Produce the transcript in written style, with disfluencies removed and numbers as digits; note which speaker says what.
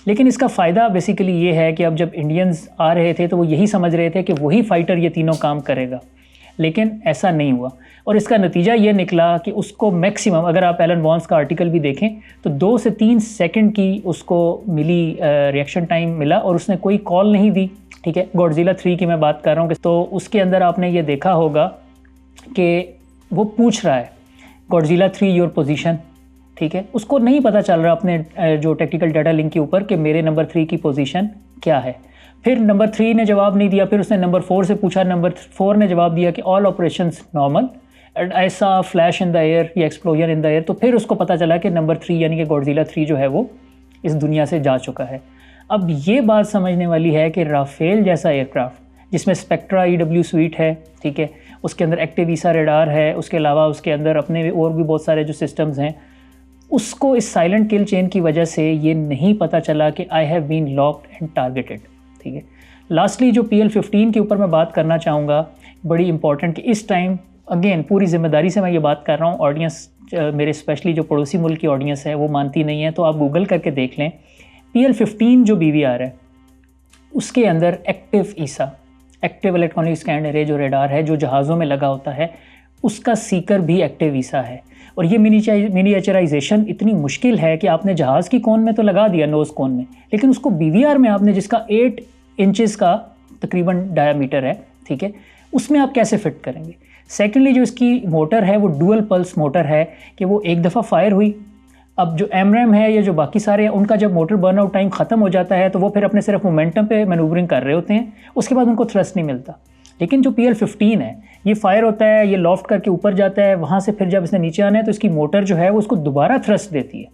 Speaker 1: लेकिन इसका फ़ायदा बेसिकली ये है कि अब जब इंडियंस आ रहे थे तो वो यही समझ रहे थे कि वही फ़ाइटर ये तीनों काम करेगा, लेकिन ऐसा नहीं हुआ। और इसका नतीजा ये निकला कि उसको मैक्सिमम, अगर आप एलन वॉन्स का आर्टिकल भी देखें तो 2 से 3 सेकंड की उसको मिली रिएक्शन टाइम मिला और उसने कोई कॉल नहीं दी। ठीक है, गॉडजिला 3 की मैं बात कर रहा हूँ, तो उसके अंदर आपने ये देखा होगा कि वो पूछ रहा है गॉडजिला 3 योर पोजीशन। ठीक है, उसको नहीं पता चल रहा अपने जो टेक्निकल डाटा लिंक के ऊपर कि मेरे नंबर 3 की पोजीशन क्या है। फिर नंबर 3 ने जवाब नहीं दिया, फिर उसने नंबर 4 से पूछा, नंबर 4 ने जवाब दिया कि ऑल ऑपरेशंस नॉर्मल, एंड ऐसा फ्लैश इन द एयर या एक्सप्लोजन इन द एयर। तो फिर उसको पता चला कि नंबर 3 यानी कि गॉडजिला 3 जो है वो इस दुनिया से जा चुका है। अब ये बात समझने वाली है कि राफेल जैसा एयरक्राफ्ट जिसमें स्पेक्ट्रा EW स्वीट है, ठीक है, उसके अंदर एक्टिव ईसा रेडार है, उसके अलावा उसके अंदर अपने और भी बहुत सारे जो सिस्टम्स हैं, उसको इस साइलेंट किल चेन की वजह से ये नहीं पता चला कि I have been locked and targeted. ठीक है, लास्टली जो PL-15 के ऊपर मैं बात करना चाहूँगा, बड़ी इंपॉर्टेंट, कि इस टाइम अगेन पूरी ज़िम्मेदारी से मैं ये बात कर रहा हूँ, ऑडियंस मेरे स्पेशली जो पड़ोसी मुल्क की ऑडियंस है वो मानती नहीं है, तो आप गूगल करके देख लें। PL-15 जो BVR है उसके अंदर एक्टिव ईसा, एक्टिव इलेक्ट्रॉनिक स्कैन एरे जो रेडार है, जो जहाज़ों में लगा होता है, उसका सीकर भी एक्टिव ईसा है। और ये मिनीएचराइजेशन इतनी मुश्किल है कि आपने जहाज़ की कोन में तो लगा दिया, नोज़ कोन में, लेकिन उसको BVR में आपने, जिसका 8 इंचेस का तकरीबन डायामीटर है, ठीक है, उसमें आप कैसे फिट करेंगे। सेकेंडली जो इसकी मोटर है वो डुअल पल्स मोटर है कि वो एक दफ़ा फायर हुई, अब जो MRAM है या जो बाकी सारे हैं उनका जब मोटर बर्न आउट टाइम ख़त्म हो जाता है तो वो फिर अपने सिर्फ मोमेंटम पे मैनूवरिंग कर रहे होते हैं, उसके बाद उनको थ्रस्ट नहीं मिलता। लेकिन जो PL-15 है ये फायर होता है, ये लॉफ्ट करके ऊपर जाता है, वहाँ से फिर जब इसने नीचे आना है तो इसकी मोटर जो है वो उसको दोबारा थ्रस्ट देती है।